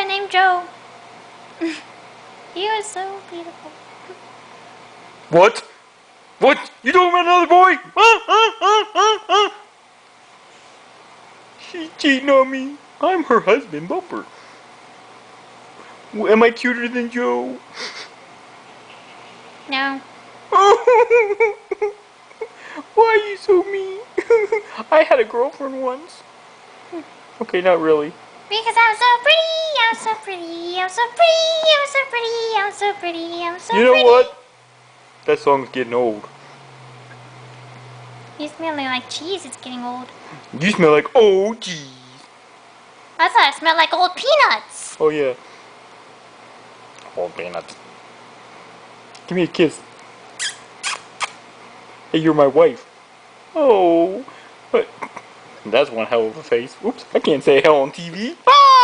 boyfriend named Joe. He was so beautiful. What? What? You talking about another boy? She's cheating on me. I'm her husband, Bumper. Am I cuter than Joe? No. Why are you so mean? I had a girlfriend once. Okay, not really. Because I'm so pretty, I'm so pretty, I'm so pretty, I'm so pretty, I'm so pretty, I'm so You pretty. know what? That song's getting old. You smelling like cheese, it's getting old. You smell like old cheese. I thought it smelled like old peanuts. Oh yeah. Old peanuts. Give me a kiss. Hey, you're my wife. Oh, but that's one hell of a face. Oops, I can't say hell on TV. Ah!